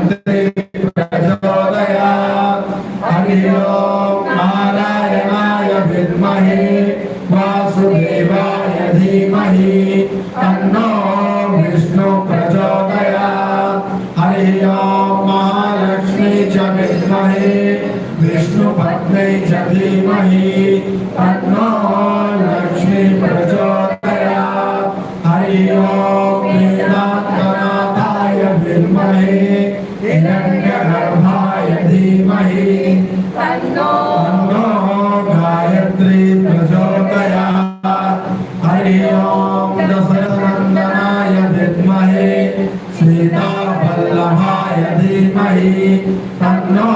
गायत्री प्रचोदयात्। हरि ओम नारायणाय विद्महे वासुदेवाय धीमहि तन्नो विष्णु प्रचोदयात्। हरि ओम महालक्ष्मी च विद्महे विष्णुपत्न्यै च धीमहि तन्नो लक्ष्मी प्रचोदयात्। हरि ओम नीलांबरनाथाय विद्महे हिरण्यगर्भाय धीमहि तन्नो गायत्री प्रचोदयात्। हरि ओम दशरथनंदनाय विद्महे सीतावल्लभाय धीमहि तन्नो